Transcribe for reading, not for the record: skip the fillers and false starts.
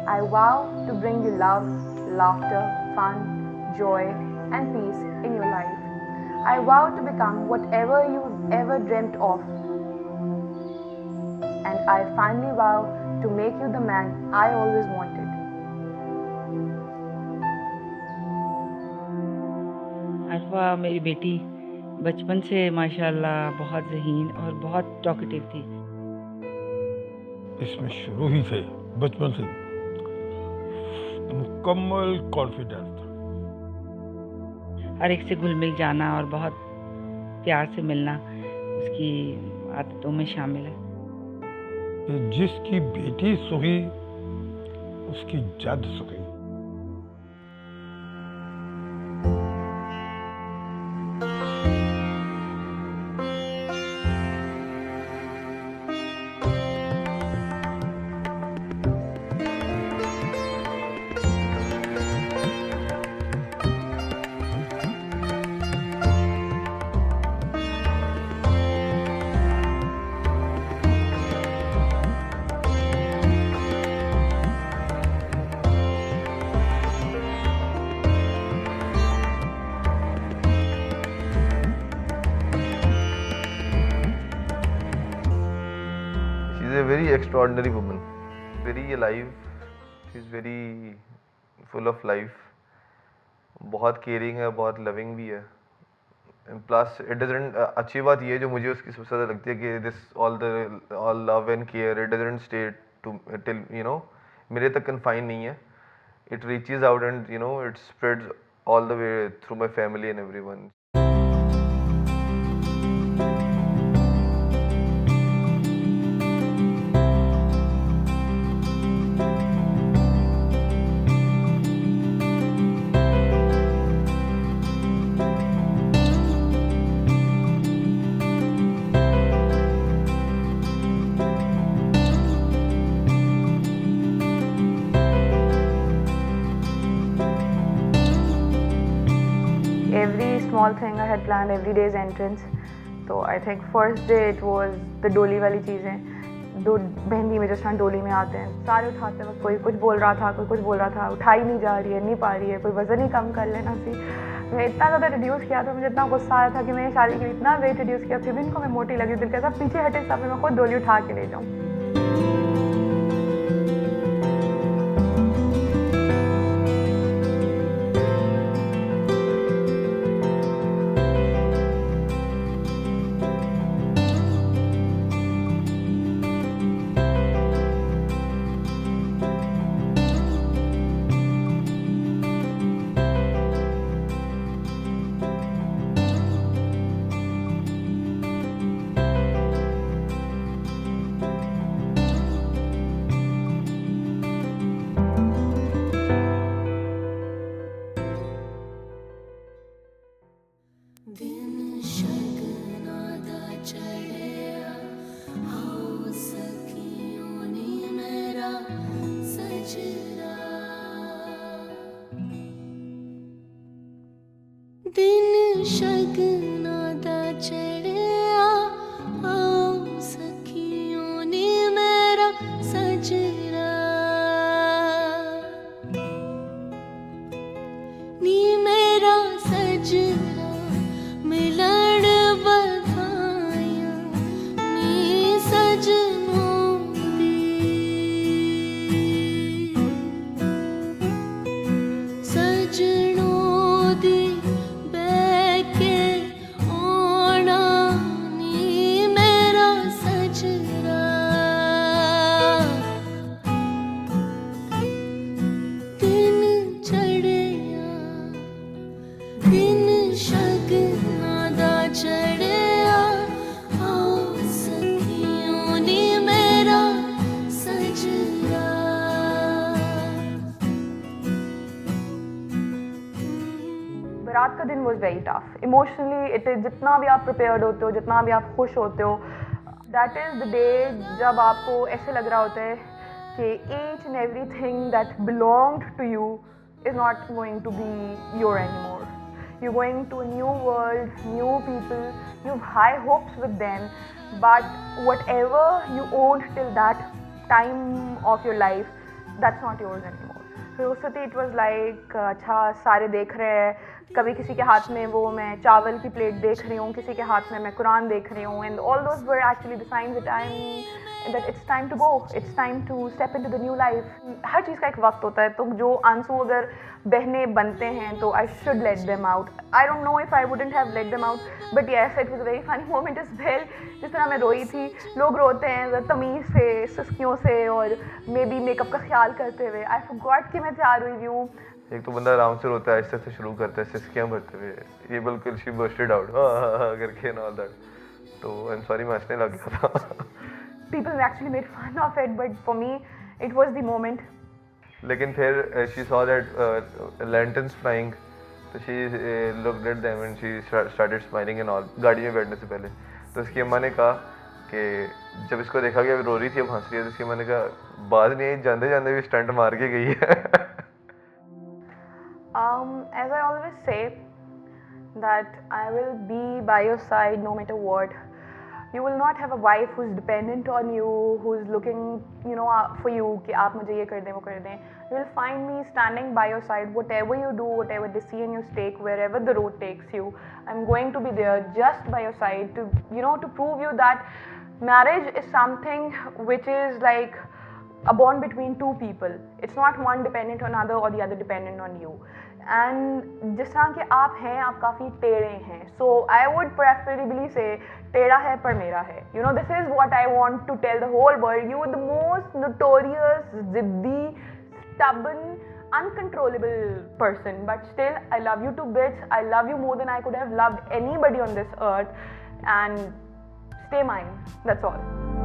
I vow to bring you love, laughter, fun, joy, and peace in your life. I vow to become whatever you've ever dreamt of. And I finally vow to make you the man I always wanted. अरफा मेरी बेटी बचपन से माशाल्लाह बहुत ज़हीन और बहुत talkative थी। इसमें शुरू ही से बचपन से मुकम्मल कॉन्फिडेंस था। हर एक से घुल मिल जाना और बहुत प्यार से मिलना उसकी आदतों में शामिल है। कि जिसकी बेटी सुखी उसकी जद सुखी। She's a very extraordinary woman, very alive. She's very full of life. बहुत केयरिंग है, बहुत लविंग भी है. And plus it doesn't अच्छी बात ये है जो मुझे उसकी सबसे ज़्यादा लगती है कि this all love and care it doesn't stay to till मेरे तक confine नहीं है. It reaches out and it spreads all the way through my family and everyone. Every small thing I had planned, every day's entrance. तो I think first day it was the डोली वाली चीज़ें. दो मेहंदी में जिस तरह डोली में आते हैं, सारे उठाते वक्त कोई कुछ बोल रहा था, कोई कुछ बोल रहा था, उठाई नहीं जा रही है, नहीं पा रही है, कोई वज़न ही कम कर लेना सी. मैं इतना ज़्यादा रिड्यूस किया था, मुझे इतना गुस्सा आया था कि मैंने शादी के लिए इतना वेट रिड्यूस किया, फिर भी इनको मैं मोटी लगी. दिल कहता पीछे हटे सब, मैं खुद डोली उठा के ले जाऊँ. दिन शगना दा चढ़िया आओ सखियों ने मेरा सजरा नी मेरा सजरा मिलण बधाइयां नी सजनों दी सजनों दी रात का दिन was very tough emotionally. It is जितना भी आप प्रिपेयर्ड होते हो, जितना भी आप खुश होते हो, दैट इज़ द डे जब आपको ऐसे लग रहा होता है कि each and everything that belonged to you is not going to be your any more. You're going to a new world, new people, you have high hopes with them, but whatever you owned till that time of your life, that's not yours anymore. Philosophy, it was like अच्छा सारे देख रहे हैं, कभी किसी के हाथ में वो मैं चावल की प्लेट देख रही हूँ, किसी के हाथ में मैं कुरान देख रही हूँ, and all those were actually the signs that it's time to go, it's time to step into the new life. हर चीज़ का एक वक्त होता है, तो जो आंसू अगर बहने बनते हैं तो I should let them out. I don't know if I wouldn't have let them out, but yes, it was a very funny moment as well. जिस तरह मैं रोई थी, लोग रोते हैं तमीज़ से, सिस्कियों से और मे बी मेकअप का ख्याल करते हुए. I forgot कि मैं तैयार हुई हूँ. एक तो बंदा आराम से रोता है, आहिस्ते से शुरू करता है सिसकियाँ भरते हुए, ये बिल्कुल शी बर्स्टेड आउट करके एंड ऑल दैट. तो आई एम सॉरी, मैं हंसने लग गया था. People actually made fun of it, but for me it was the moment. लेकिन फिर she saw that lanterns flying, तो she looked at them and she started smiling and all. गाड़ी में बैठने से पहले तो उसकी अम्मा ने कहा कि जब इसको देखा कि अभी रो रही थी, अब हंस रही है, तो उसकी अम्मा ने कहा बात नहीं आई, जाते जाते भी स्टंट मार के गई है. As I always say, that I will be by your side no matter what. You will not have a wife who's dependent on you, who's looking, for you कि आप मुझे ये कर दें, वो कर दें. You will find me standing by your side, whatever you do, whatever decision you take, wherever the road takes you. I'm going to be there just by your side to, to prove you that marriage is something which is like a bond between two people. It's not one dependent on other or the other dependent on you. And जिस तरह के आप हैं, आप काफ़ी टेढ़े हैं. So I would preferably say टेढ़ा है पर मेरा है. This is what I want to tell the whole world. You are the most notorious, ziddi, stubborn, uncontrollable person. But still, I love you to bits. I love you more than I could have loved anybody on this earth. And stay mine. That's all.